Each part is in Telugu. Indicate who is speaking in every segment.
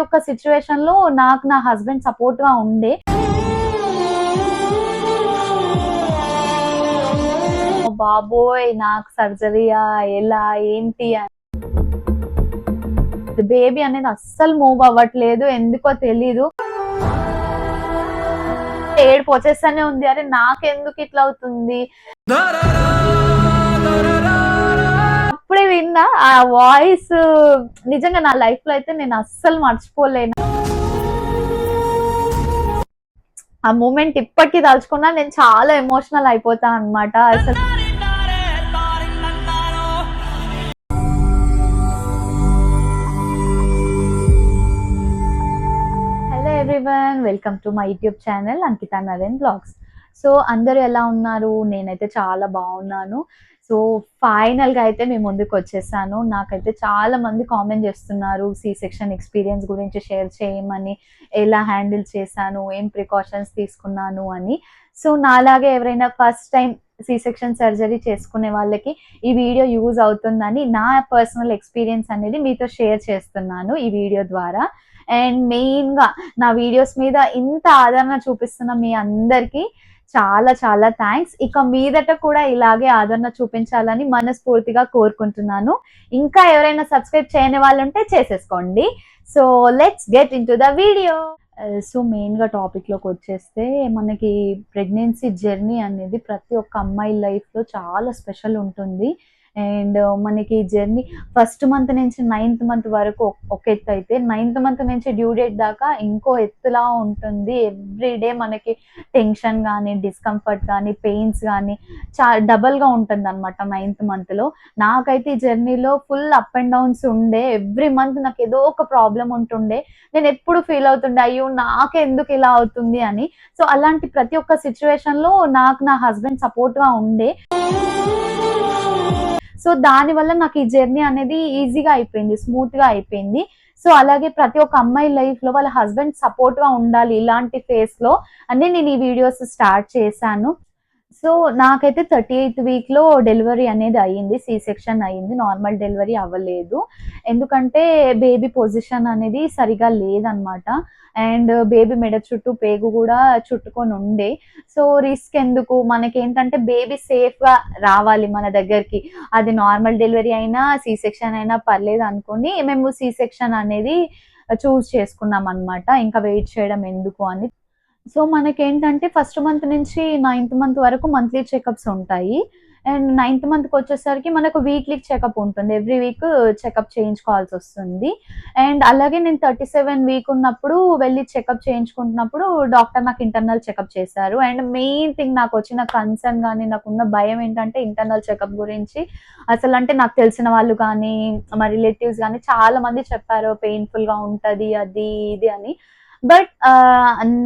Speaker 1: ఒక్క సిచ్యువేషన్ లో నాకు నా హస్బెండ్ సపోర్ట్ గా ఉండే. బాబోయ్ నాకు సర్జరీయా ఎలా ఏంటి బేబీ అనేది అస్సలు మూవ్ అవ్వట్లేదు, ఎందుకో తెలీదు. ఏడుపు వచ్చేస్తానే ఉంది, అరే నాకెందుకు ఇట్లా అవుతుంది. అప్పుడే విన్నా ఆ వాయిస్, నిజంగా నా లైఫ్ లో అయితే నేను అస్సలు మర్చిపోలేను. ఆ మూమెంట్ ఇప్పటికీ తలుచుకున్నా నేను చాలా ఎమోషనల్ అయిపోతా అన్నమాట. అసలు hello everyone, welcome to my YouTube channel Ankita Naren vlogs. So అందరూ ఎలా ఉన్నారు? నేనైతే చాలా బాగున్నాను. సో ఫైనల్గా అయితే మేము ముందుకు వచ్చేసాను. నాకైతే చాలా మంది కామెంట్ చేస్తున్నారు సి సెక్షన్ ఎక్స్పీరియన్స్ గురించి షేర్ చేయమని, ఎలా హ్యాండిల్ చేశాను, ఏం ప్రికాషన్స్ తీసుకున్నాను అని. సో నాలాగే ఎవరైనా first time C section surgery చేసుకునే వాళ్ళకి ఈ వీడియో యూజ్ అవుతుందని నా పర్సనల్ ఎక్స్పీరియన్స్ అనేది మీతో షేర్ చేస్తున్నాను ఈ వీడియో ద్వారా. అండ్ మెయిన్గా నా వీడియోస్ మీద ఇంత ఆదరణ చూపిస్తున్న మీ అందరికీ చాలా చాలా థ్యాంక్స్. ఇక మీదట కూడా ఇలాగే ఆదరణ చూపించాలని మనస్ఫూర్తిగా కోరుకుంటున్నాను. ఇంకా ఎవరైనా సబ్స్క్రైబ్ చేయని వాళ్ళు ఉంటే చేసేసుకోండి. So let's get in to the video. So మెయిన్గా టాపిక్లోకి వచ్చేస్తే, మనకి ప్రెగ్నెన్సీ జర్నీ అనేది ప్రతి ఒక్క అమ్మాయి లైఫ్లో చాలా స్పెషల్ ఉంటుంది. అండ్ మనకి జర్నీ ఫస్ట్ మంత్ నుంచి 9th మంత్ వరకు ఒక ఎత్తు అయితే, 9th మంత్ నుంచి డ్యూ డేట్ దాకా ఇంకో ఎత్తులా ఉంటుంది. ఎవ్రీడే మనకి టెన్షన్ కానీ, డిస్కంఫర్ట్ కానీ, పెయిన్స్ కానీ డబల్గా ఉంటుంది అనమాట 9th మంత్లో. నాకైతే ఈ జర్నీలో ఫుల్ అప్ అండ్ డౌన్స్ ఉండే. ఎవ్రీ మంత్ నాకు ఏదో ఒక ప్రాబ్లం ఉంటుండే. నేను ఎప్పుడు ఫీల్ అవుతుండే, అయ్యో నాకే ఎందుకు ఇలా అవుతుంది అని. సో అలాంటి ప్రతి ఒక్క సిచ్యువేషన్లో నాకు నా హస్బెండ్ సపోర్ట్గా ఉండే. సో దానివల్ల నాకు ఈ జర్నీ అనేది ఈజీగా అయిపోయింది, స్మూత్గా అయిపోయింది. సో అలాగే ప్రతి ఒక్క అమ్మాయి లైఫ్లో వాళ్ళ హస్బెండ్ సపోర్ట్గా ఉండాలి ఇలాంటి ఫేస్లో అని నేను ఈ వీడియోస్ స్టార్ట్ చేశాను. సో నాకైతే 38th వీక్లో డెలివరీ అనేది అయ్యింది, సి సెక్షన్ అయ్యింది, నార్మల్ డెలివరీ అవ్వలేదు. ఎందుకంటే బేబీ పొజిషన్ అనేది సరిగా లేదనమాట. అండ్ బేబీ మెడ చుట్టూ పేగు కూడా చుట్టుకొని ఉండే. సో రిస్క్ ఎందుకు, మనకేంటంటే బేబీ సేఫ్గా రావాలి మన దగ్గరికి. అది నార్మల్ డెలివరీ అయినా సి సెక్షన్ అయినా పర్లేదు అనుకుని మేము సి సెక్షన్ అనేది చూస్ చేసుకున్నాం అనమాట. ఇంకా వెయిట్ చేయడం ఎందుకు అని. సో మనకేంటంటే ఫస్ట్ మంత్ నుంచి 9th మంత్ వరకు మంత్లీ చెకప్స్ ఉంటాయి. అండ్ 9th మంత్కి వచ్చేసరికి మనకు వీక్లీ చెకప్ ఉంటుంది. ఎవ్రీ వీక్ చెకప్ చేయించుకోవాల్సి వస్తుంది. అండ్ అలాగే నేను 37 వీక్ ఉన్నప్పుడు వెళ్ళి చెకప్ చేయించుకుంటున్నప్పుడు డాక్టర్ నాకు ఇంటర్నల్ చెకప్ చేశారు. అండ్ మెయిన్ థింగ్ నాకు వచ్చిన కన్సర్న్ కానీ, నాకున్న భయం ఏంటంటే ఇంటర్నల్ చెకప్ గురించి. అసలు అంటే నాకు తెలిసిన వాళ్ళు కానీ, మా రిలేటివ్స్ కానీ చాలా మంది చెప్పారు పెయిన్ఫుల్గా ఉంటుంది అది ఇది అని. బట్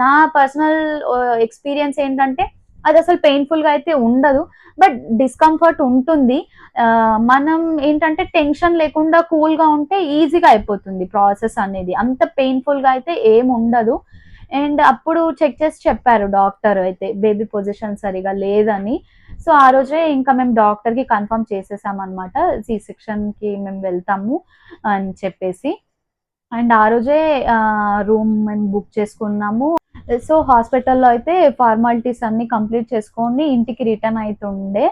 Speaker 1: నా పర్సనల్ ఎక్స్పీరియన్స్ ఏంటంటే అది అసలు పెయిన్ఫుల్గా అయితే ఉండదు, బట్ డిస్కంఫర్ట్ ఉంటుంది. మనం ఏంటంటే టెన్షన్ లేకుండా కూల్గా ఉంటే ఈజీగా అయిపోతుంది ప్రాసెస్ అనేది, అంత పెయిన్ఫుల్గా అయితే ఏం ఉండదు. అండ్ అప్పుడు చెక్ చేసి చెప్పారు డాక్టర్ అయితే బేబీ పొజిషన్ సరిగా లేదని. సో ఆ రోజే ఇంకా మేము డాక్టర్కి కన్ఫర్మ్ చేసేసామన్నమాట, సి సెక్షన్కి మేము వెళ్తాము అని చెప్పేసి. అండ్ ఆ రోజే రూమ్ మేము బుక్ చేసుకున్నాము. సో హాస్పిటల్లో అయితే ఫార్మాలిటీస్ అన్ని కంప్లీట్ చేసుకొని ఇంటికి రిటర్న్ అవుతుండే.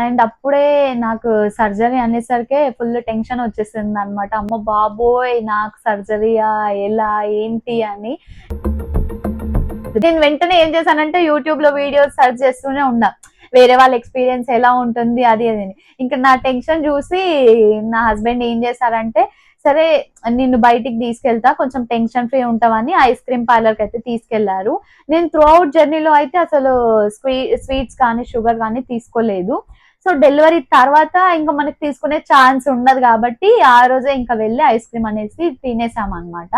Speaker 1: అండ్ అప్పుడే నాకు సర్జరీ అనేసరికి ఫుల్ టెన్షన్ వచ్చేసింది అనమాట. అమ్మ బాబోయ్ నాకు సర్జరీయా ఎలా ఏంటి అని. నేను వెంటనే ఏం చేశానంటే యూట్యూబ్ లో వీడియోస్ సర్చ్ చేస్తూనే ఉన్నా, వేరే వాళ్ళ ఎక్స్పీరియన్స్ ఎలా ఉంటుంది అది అది. ఇంకా నా టెన్షన్ చూసి నా హస్బెండ్ ఏం చేశారంటే, సరే నిన్ను బయటికి తీసుకెళ్తా, కొంచెం టెన్షన్ ఫ్రీ ఉంటావని ఐస్ క్రీమ్ పార్లర్కి అయితే తీసుకెళ్లారు. నేను త్రూ అవుట్ జర్నీలో అయితే అసలు స్వీట్స్ కానీ షుగర్ కానీ తీసుకోలేదు. సో డెలివరీ తర్వాత ఇంకా మనకి తీసుకునే ఛాన్స్ ఉండదు కాబట్టి ఆ రోజే ఇంకా వెళ్ళి ఐస్ క్రీమ్ అనేసి తినేసాం అనమాట.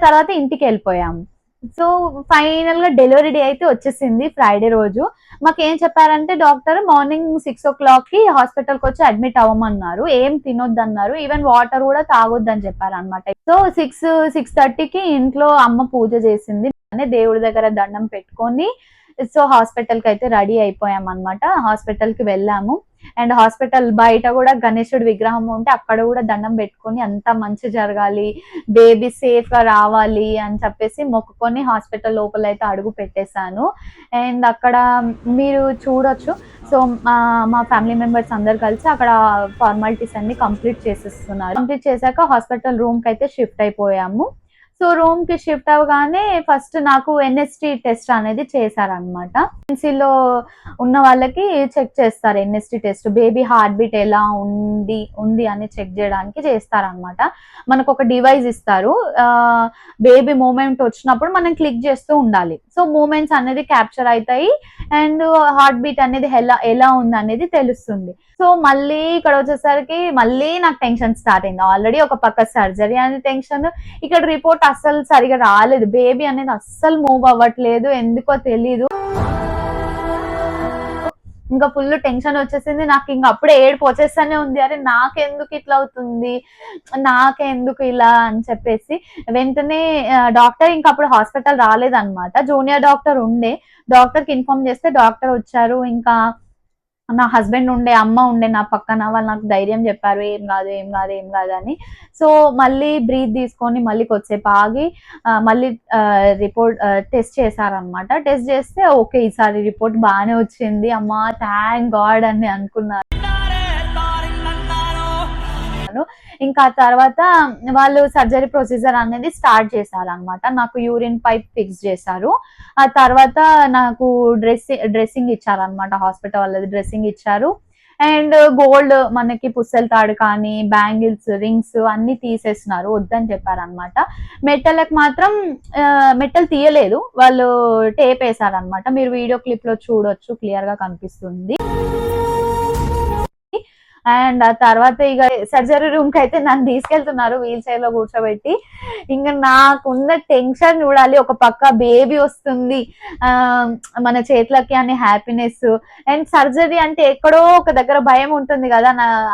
Speaker 1: తర్వాత ఇంటికి వెళ్ళిపోయాము. సో ఫైనల్ గా డెలివరీ డే అయితే వచ్చేసింది ఫ్రైడే రోజు. మాకు ఏం చెప్పారంటే డాక్టర్ మార్నింగ్ 6 o'clock కి హాస్పిటల్ కి వచ్చి అడ్మిట్ అవ్వమన్నారు, ఏం తినొద్దు అన్నారు, ఈవెన్ వాటర్ కూడా తాగొద్దని చెప్పారు అనమాట. సో 6:30కి ఇంట్లో అమ్మ పూజ చేసింది, దేవుడి దగ్గర దండం పెట్టుకొని సో హాస్పిటల్ కి అయితే రెడీ అయిపోయాం అనమాట. హాస్పిటల్ కి వెళ్ళాము. అండ్ హాస్పిటల్ బయట కూడా గణేశుడి విగ్రహం ఉంటే అక్కడ కూడా దండం పెట్టుకొని అంతా మంచి జరగాలి, బేబీ సేఫ్ గా రావాలి అని చెప్పేసి మొక్కుకొని హాస్పిటల్ లోపల అయితే అడుగు పెట్టేశాను. అండ్ అక్కడ మీరు చూడొచ్చు. సో మా ఫ్యామిలీ మెంబర్స్ అందరు కలిసి అక్కడ ఫార్మాలిటీస్ అన్ని కంప్లీట్ చేసేస్తున్నారు. కంప్లీట్ చేశాక హాస్పిటల్ రూమ్ కి అయితే షిఫ్ట్ అయిపోయాము. సో రూమ్ కి షిఫ్ట్ అవగానే ఫస్ట్ నాకు ఎన్ఎస్టి టెస్ట్ అనేది చేశారనమాట. లో ఉన్న వాళ్ళకి చెక్ చేస్తారు NST test, baby heart beat ఎలా ఉంది అని చెక్ చేయడానికి చేస్తారనమాట. మనకు ఒక డివైస్ ఇస్తారు, బేబీ మూమెంట్ వచ్చినప్పుడు మనం క్లిక్ చేస్తూ ఉండాలి. సో మూమెంట్స్ అనేది క్యాప్చర్ అవుతాయి అండ్ హార్ట్ బీట్ అనేది ఎలా ఉంది అనేది తెలుస్తుంది. సో మళ్ళీ ఇక్కడ వచ్చేసరికి మళ్ళీ నాకు టెన్షన్ స్టార్ట్ అయింది. ఆల్రెడీ ఒక పక్క సర్జరీ అనే టెన్షన్, ఇక్కడ రిపోర్ట్ అస్సలు సరిగా రాలేదు, బేబీ అనేది అస్సలు మూవ్ అవ్వట్లేదు, ఎందుకో తెలీదు. ఇంకా ఫుల్ టెన్షన్ వచ్చేసింది నాకు. ఇంకా అప్పుడే ఏడుపు వచ్చేస్తానే ఉంది, అరే నాకెందుకు ఇట్లా అవుతుంది, నాకెందుకు ఇలా అని చెప్పేసి వెంటనే డాక్టర్ ఇంకా అప్పుడు హాస్పిటల్ రాలేదన్నమాట, జూనియర్ డాక్టర్ ఉండే. డాక్టర్ కి ఇన్ఫార్మ్ చేస్తే డాక్టర్ వచ్చారు. ఇంకా నా హస్బెండ్ ఉండే, అమ్మ ఉండే నా పక్కన, వాళ్ళు నాకు ధైర్యం చెప్పారు ఏం కాదు అని. సో మళ్ళీ బ్రీత్ తీసుకొని మళ్ళీ కొద్దిసేపు ఆగి మళ్ళీ రిపోర్ట్ టెస్ట్ చేశారనమాట. టెస్ట్ చేస్తే ఓకే ఈసారి రిపోర్ట్ బాగానే వచ్చింది, అమ్మా థ్యాంక్ గాడ్ అని అనుకున్నారు. ఇంకా తర్వాత వాళ్ళు సర్జరీ ప్రొసీజర్ అనేది స్టార్ట్ చేశారు అనమాట. నాకు యూరిన్ పైప్ ఫిక్స్ చేశారు. ఆ తర్వాత నాకు డ్రెస్సింగ్ ఇచ్చారనమాట, హాస్పిటల్ వాళ్ళది డ్రెస్సింగ్ ఇచ్చారు. అండ్ గోల్డ్ మనకి పుస్తల తాడు కానీ బ్యాంగిల్స్ రింగ్స్ అన్ని తీసేస్తున్నారు, వద్దని చెప్పారనమాట. మెట్టలకు మాత్రం మెట్టలు తీయలేదు, వాళ్ళు టేప్ వేసారనమాట. మీరు వీడియో క్లిప్ లో చూడొచ్చు, క్లియర్ గా కనిపిస్తుంది. అండ్ ఆ తర్వాత ఇక సర్జరీ రూమ్ కి అయితే నన్ను తీసుకెళ్తున్నారు వీల్ చైర్ లో కూర్చోబెట్టి. ఇంకా నాకున్న టెన్షన్ చూడాలి, ఒక పక్క బేబీ వస్తుంది మన చేతులకి అని హ్యాపీనెస్, అండ్ సర్జరీ అంటే ఎక్కడో ఒక దగ్గర భయం ఉంటుంది కదా,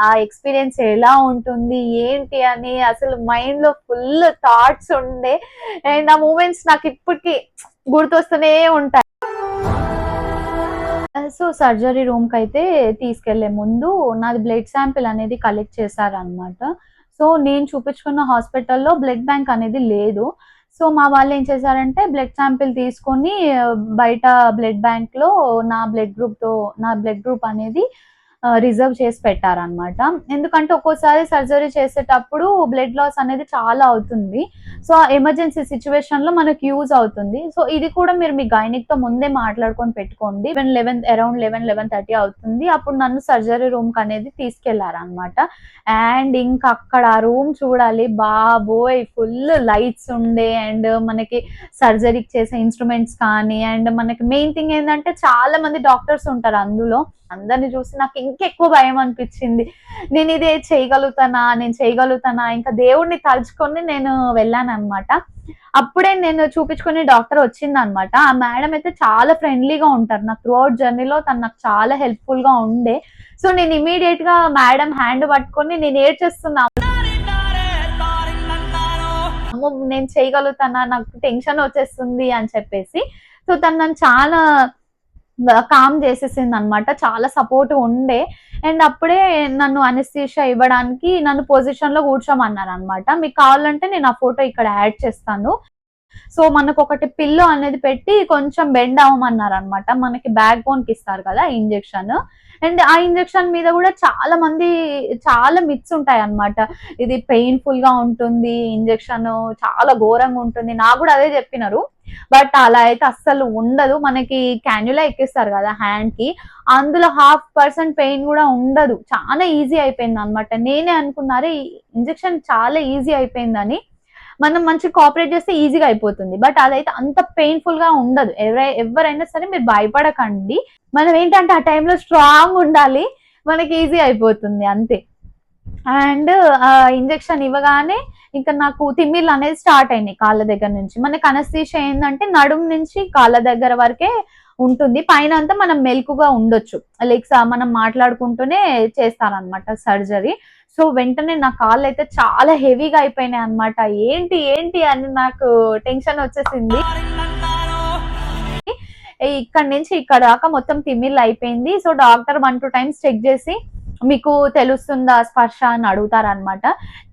Speaker 1: ఆ ఎక్స్పీరియన్స్ ఎలా ఉంటుంది ఏంటి అని అసలు మైండ్ లో ఫుల్ థాట్స్ ఉండే. అండ్ ఆ మూమెంట్స్ నాకు ఇప్పటికీ గుర్తొస్తూనే ఉంటాయి. సో సర్జరీ రూమ్ కి అయితే తీసుకెళ్లే ముందు నాది బ్లడ్ శాంపిల్ అనేది కలెక్ట్ చేశారనమాట. సో నేను చూపించుకున్న హాస్పిటల్లో బ్లడ్ బ్యాంక్ అనేది లేదు. సో మా వాళ్ళు ఏం చేశారంటే బ్లడ్ శాంపిల్ తీసుకొని బయట బ్లడ్ బ్యాంక్ లో నా బ్లడ్ గ్రూప్ అనేది రిజర్వ్ చేసి పెట్టారనమాట. ఎందుకంటే ఒక్కోసారి సర్జరీ చేసేటప్పుడు బ్లడ్ లాస్ అనేది చాలా అవుతుంది. సో ఎమర్జెన్సీ సిచ్యువేషన్ లో మనకు యూజ్ అవుతుంది. సో ఇది కూడా మీరు మీ గైనిక్ తో ముందే మాట్లాడుకొని పెట్టుకోండి. అరౌండ్ 11:30 అవుతుంది. అప్పుడు నన్ను సర్జరీ రూమ్ కి అనేది తీసుకెళ్లారనమాట. అండ్ ఇంకా అక్కడ ఆ రూమ్ చూడాలి, బాబోయ్ ఫుల్ లైట్స్ ఉండే, అండ్ మనకి సర్జరీకి చేసే ఇన్స్ట్రుమెంట్స్ కానీ, అండ్ మనకి మెయిన్ థింగ్ ఏంటంటే చాలా మంది డాక్టర్స్ ఉంటారు అందులో. అందరిని చూసి నాకు ఇంకెక్కువ భయం అనిపించింది, నేను ఇది చేయగలుగుతానా. ఇంకా దేవుడిని తలుచుకొని నేను వెళ్ళాను అనమాట. అప్పుడే నేను చూపించుకునే డాక్టర్ వచ్చింది అనమాట. ఆ మేడం అయితే చాలా ఫ్రెండ్లీగా ఉంటారు, నాకు త్రూ అవుట్ జర్నీలో తను నాకు చాలా హెల్ప్ఫుల్ గా ఉండే. సో నేను ఇమీడియట్ గా మేడం హ్యాండ్ పట్టుకొని నేను ఏడ్చేస్తున్నా, నేను చేయగలుగుతానా, నాకు టెన్షన్ వచ్చేస్తుంది అని చెప్పేసి. సో తను నన్ను చాలా కామ్ చేసేసింది అనమాట, చాలా సపోర్ట్ ఉండే. అండ్ అప్పుడే నన్ను అనస్థీషియా ఇవ్వడానికి నన్ను పొజిషన్ లో కూర్చోమన్నారు అనమాట. మీకు కావాలంటే నేను ఆ ఫోటో ఇక్కడ యాడ్ చేస్తాను. సో మనకు ఒకటి పిల్లో అనేది పెట్టి కొంచెం బెండ్ అవ్వమన్నారు అనమాట. మనకి బ్యాక్ బోన్ కి ఇస్తారు కదా ఇంజెక్షన్, అండ్ ఆ ఇంజెక్షన్ మీద కూడా చాలా మిత్స్ ఉంటాయి అనమాట. ఇది పెయిన్ఫుల్ గా ఉంటుంది, ఇంజెక్షన్ చాలా ఘోరంగా ఉంటుంది, నాకు కూడా అదే చెప్పినారు. బట్ అలా అయితే అస్సలు ఉండదు, మనకి క్యాన్యులా ఎక్కిస్తారు కదా హ్యాండ్ కి, అందులో 0.5% పెయిన్ కూడా ఉండదు, చాలా ఈజీ అయిపోయింది అనమాట. నేనే అనుకున్నారు ఈ ఇంజెక్షన్ చాలా ఈజీ అయిపోయిందని, మనం మంచి కోఆపరేట్ చేస్తే ఈజీగా అయిపోతుంది. బట్ అదైతే అంత పెయిన్ఫుల్ గా ఉండదు. ఎవరైనా సరే మీరు భయపడకండి, మనం ఏంటంటే ఆ టైంలో స్ట్రాంగ్ ఉండాలి, మనకి ఈజీ అయిపోతుంది అంతే. అండ్ ఇంజెక్షన్ ఇవ్వగానే ఇంకా నాకు తిమ్మిర్లు అనేది స్టార్ట్ అయినాయి కాళ్ళ దగ్గర నుంచి. మనకి అనస్థీషియా ఏంటంటే నడుం నుంచి కాళ్ళ దగ్గర వరకే ఉంటుంది, పైన అంతా మనం మెలకుగా ఉండొచ్చు, లైక్ మనం మాట్లాడుకుంటూనే చేస్తారనమాట సర్జరీ. సో వెంటనే నా కాళ్ళు అయితే చాలా హెవీగా అయిపోయినాయి అనమాట. ఏంటి అని నాకు టెన్షన్ వచ్చేసింది. ఇక్కడ నుంచి ఇక్కడ దాకా మొత్తం తిమ్మిర్లు అయిపోయింది. సో డాక్టర్ 1-2 టైమ్స్ చెక్ చేసి మీకు తెలుస్తుందా స్పర్శ అని అడుగుతారనమాట.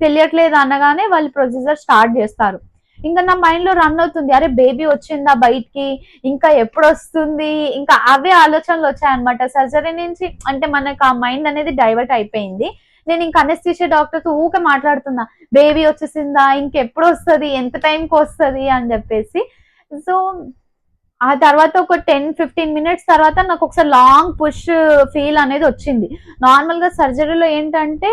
Speaker 1: తెలియట్లేదు అనగానే వాళ్ళు ప్రొసీజర్ స్టార్ట్ చేస్తారు. ఇంకా నా మైండ్ లో రన్ అవుతుంది, అరే బేబీ వచ్చిందా బయటికి, ఇంకా ఎప్పుడు వస్తుంది, ఇంకా అవే ఆలోచనలు వచ్చాయన్నమాట. సర్జరీ నుంచి అంటే మనకు ఆ మైండ్ అనేది డైవర్ట్ అయిపోయింది. నేను ఇంకా అనస్థీషియా డాక్టర్ తో ఊకే మాట్లాడుతున్నా, బేబీ వచ్చేసిందా, ఇంకెప్పుడు వస్తుంది, ఎంత టైంకి వస్తుంది అని చెప్పేసి. సో ఆ తర్వాత ఒక 10-15 మినిట్స్ తర్వాత నాకు ఒకసారి లాంగ్ పుష్ ఫీల్ అనేది వచ్చింది. నార్మల్ గా సర్జరీలో ఏంటంటే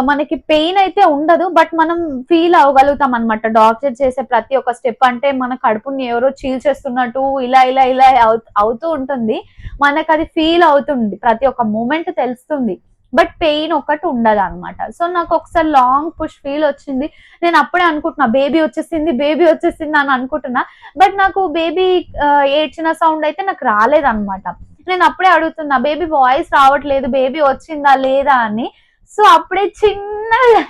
Speaker 1: మనకి పెయిన్ అయితే ఉండదు, బట్ మనం ఫీల్ అవ్వగలుగుతాం అనమాట. డాక్టర్ చేసే ప్రతి ఒక్క స్టెప్ అంటే మన కడుపుని ఎవరో చీల్చేస్తున్నట్టు ఇలా ఇలా ఇలా అవుతూ ఉంటుంది. మనకు అది ఫీల్ అవుతుంది, ప్రతి ఒక్క మూమెంట్ తెలుస్తుంది, బట్ పెయిన్ ఒకటి ఉండదు అనమాట. సో నాకు ఒకసారి లాంగ్ పుష్ ఫీల్ వచ్చింది. నేను అప్పుడే అనుకుంటున్నా బేబీ వచ్చేసింది అని అనుకుంటున్నా, బట్ నాకు బేబీ ఏడ్చిన సౌండ్ అయితే నాకు రాలేదన్నమాట. నేను అప్పుడే అడుగుతున్నా, బేబీ వాయిస్ రావట్లేదు, బేబీ వచ్చిందా లేదా అని. సో అప్పుడే చిన్నగా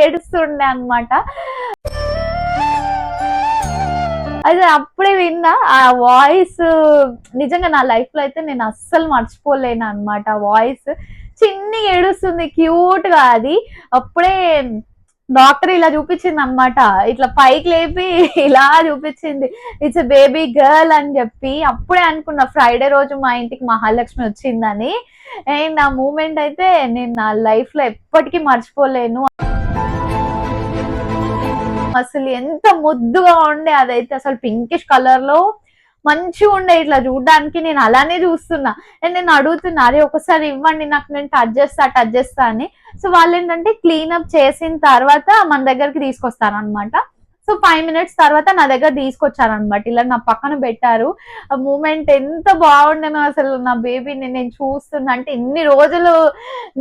Speaker 1: ఏడుస్తుండే అనమాట. అయితే అప్పుడే విన్నా ఆ వాయిస్. నిజంగా నా లైఫ్ లో అయితే నేను అస్సలు మర్చిపోలేను అనమాట. వాయిస్ చిన్ని ఏడుస్తుంది క్యూట్ గా. అది అప్పుడే డాక్టర్ ఇలా చూపించింది అనమాట, ఇట్లా పైకి లేపి ఇలా చూపించింది, ఇట్స్ బేబీ గర్ల్ అని చెప్పి. అప్పుడే అనుకున్నా ఫ్రైడే రోజు మా ఇంటికి మహాలక్ష్మి వచ్చిందని. అండ్ ఆ మూమెంట్ అయితే నేను నా లైఫ్ లో ఎప్పటికీ మర్చిపోలేను. అసలు ఎంత ముద్దుగా ఉండే, అదైతే అసలు పింకిష్ కలర్ లో మంచిగా ఉండే. ఇట్లా చూడడానికి నేను అలానే చూస్తున్నా. అండ్ నేను అడుగుతున్నా, అరే ఒకసారి ఇవ్వండి నాకు, నేను టచ్ చేస్తా అని. సో వాళ్ళు ఏంటంటే క్లీనప్ చేసిన తర్వాత మన దగ్గరికి తీసుకొస్తారనమాట. సో 5 మినిట్స్ తర్వాత నా దగ్గర తీసుకొచ్చారనమాట. ఇలా నా పక్కన పెట్టారు. ఆ మూమెంట్ ఎంత బాగుండేనో అసలు. నా బేబీని నేను చూస్తున్నా అంటే ఇన్ని రోజులు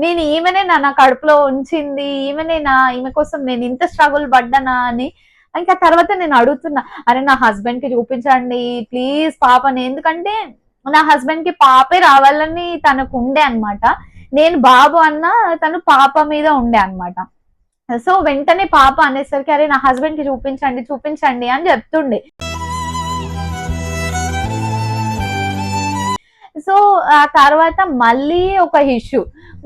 Speaker 1: నేను ఈమెనే నా కడుపులో ఉంచింది, ఈమె కోసం నేను ఇంత స్ట్రగుల్ పడ్డానా అని. ఇంకా తర్వాత నేను అడుగుతున్నా, అరే నా హస్బెండ్ కి చూపించండి ప్లీజ్ పాపని, ఎందుకంటే నా హస్బెండ్ కి పాపే రావాలని తనకు ఉండే అనమాట. నేను బాబు అన్నా తను పాప మీద ఉండే అనమాట. సో వెంటనే పాప అనేసరికి, అరే నా హస్బెండ్ కి చూపించండి అని చెప్తుండే. సో ఆ తర్వాత మళ్ళీ ఒక ఇష్యూ.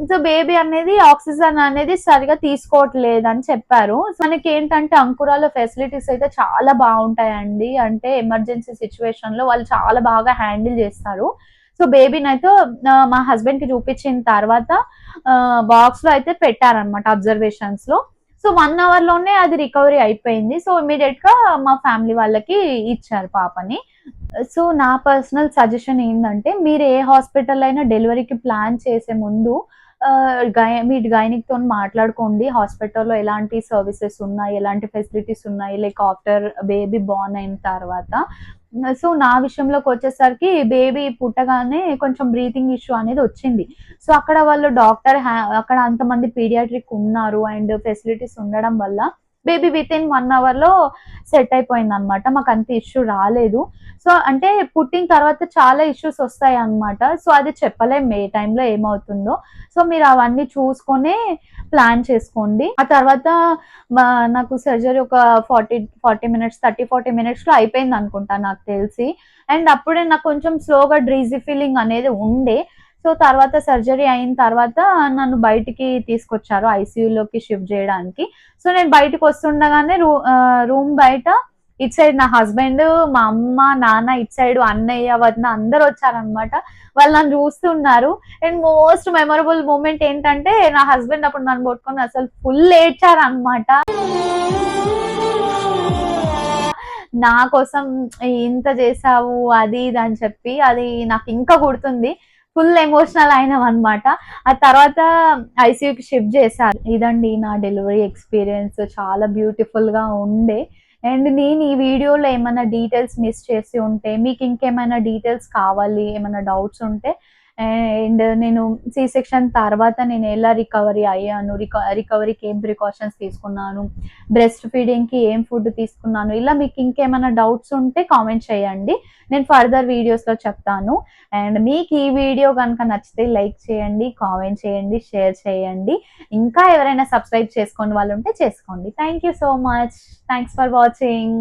Speaker 1: సో బేబీ అనేది ఆక్సిజన్ అనేది సరిగా తీసుకోవట్లేదు అని చెప్పారు. మనకి ఏంటంటే అంకురాల ఫెసిలిటీస్ అయితే చాలా బాగుంటాయండి. అంటే ఎమర్జెన్సీ సిచ్యువేషన్ లో వాళ్ళు చాలా బాగా హ్యాండిల్ చేస్తారు. సో బేబీని అయితే మా హస్బెండ్ కి చూపించిన తర్వాత బాక్స్ లో అయితే పెట్టారనమాట అబ్జర్వేషన్స్ లో. సో 1 hour లోనే అది రికవరీ అయిపోయింది. సో ఇమీడియట్ గా మా ఫ్యామిలీ వాళ్ళకి ఇచ్చారు పాపని. సో నా పర్సనల్ సజెషన్ ఏంటంటే, మీరు ఏ హాస్పిటల్ అయినా డెలివరీకి ప్లాన్ చేసే ముందు మీ గైనిక్ తో మాట్లాడుకోండి. హాస్పిటల్లో ఎలాంటి సర్వీసెస్ ఉన్నాయి, ఎలాంటి ఫెసిలిటీస్ ఉన్నాయి, లైక్ ఆఫ్టర్ బేబీ బోర్న్ అయిన తర్వాత. సో నా విషయంలోకి వచ్చేసరికి బేబీ పుట్టగానే కొంచెం బ్రీతింగ్ ఇష్యూ అనేది వచ్చింది. సో అక్కడ వాళ్ళు డాక్టర్ అక్కడ అంతమంది పీడియాట్రిక్ ఉన్నారు అండ్ ఫెసిలిటీస్ ఉండడం వల్ల బేబీ వితిన్ 1 hour లో సెట్ అయిపోయింది అనమాట. మాకు అంత ఇష్యూ రాలేదు. సో అంటే పుట్టిన తర్వాత చాలా ఇష్యూస్ వస్తాయి అనమాట. సో అది చెప్పలేం ఏ టైంలో ఏమవుతుందో. సో మీరు అవన్నీ చూసుకొని ప్లాన్ చేసుకోండి. ఆ తర్వాత నాకు సర్జరీ ఒక 40 మినిట్స్ 30-40 మినిట్స్ లో అయిపోయింది అనుకుంటా నాకు తెలిసి. అండ్ అప్పుడే నాకు కొంచెం స్లోగా డ్రీజీ ఫీలింగ్ అనేది ఉండే. సో తర్వాత సర్జరీ అయిన తర్వాత నన్ను బయటికి తీసుకొచ్చారు ఐసీయూలోకి షిఫ్ట్ చేయడానికి. సో నేను బయటకు వస్తుండగానే రూమ్ బయట ఇటు సైడ్ నా హస్బెండ్, మా అమ్మ, నాన్న, ఇటు సైడ్ అన్నయ్య, వదిన అందరు వచ్చారనమాట. వాళ్ళు నన్ను చూస్తున్నారు. అండ్ మోస్ట్ మెమరబుల్ మూమెంట్ ఏంటంటే, నా హస్బెండ్ అప్పుడు నన్ను పట్టుకొని అసలు ఫుల్ ఏడ్చారనమాట. నా కోసం ఇంత చేసావు అది ఇది అని చెప్పి. అది నాకు ఇంకా గుర్తుంది. ఫుల్ ఎమోషనల్ అయినాం అనమాట. ఆ తర్వాత ఐసీయూకి షిఫ్ట్ చేశారు. ఇదండి నా డెలివరీ ఎక్స్పీరియన్స్. చాలా బ్యూటిఫుల్ గా ఉండే. అండ్ నేను ఈ వీడియోలో ఏమైనా డీటెయిల్స్ మిస్ చేసి ఉంటే, మీకు ఇంకేమైనా డీటెయిల్స్ కావాలి, ఏమైనా డౌట్స్ ఉంటే, అండ్ నేను సి సెక్షన్ తర్వాత నేను ఎలా రికవరీ అయ్యాను, రికవరీకి ఏం ప్రికాషన్స్ తీసుకున్నాను, బ్రెస్ట్ ఫీడింగ్కి ఏం ఫుడ్ తీసుకున్నాను, ఇలా మీకు ఇంకేమైనా డౌట్స్ ఉంటే కామెంట్ చేయండి. నేను ఫర్దర్ వీడియోస్లో చెప్తాను. అండ్ మీకు ఈ వీడియో కనుక నచ్చితే లైక్ చేయండి, కామెంట్ చేయండి, షేర్ చేయండి. ఇంకా ఎవరైనా సబ్స్క్రైబ్ చేసుకోని వాళ్ళు ఉంటే చేసుకోండి. Thank you so much. Thanks for watching.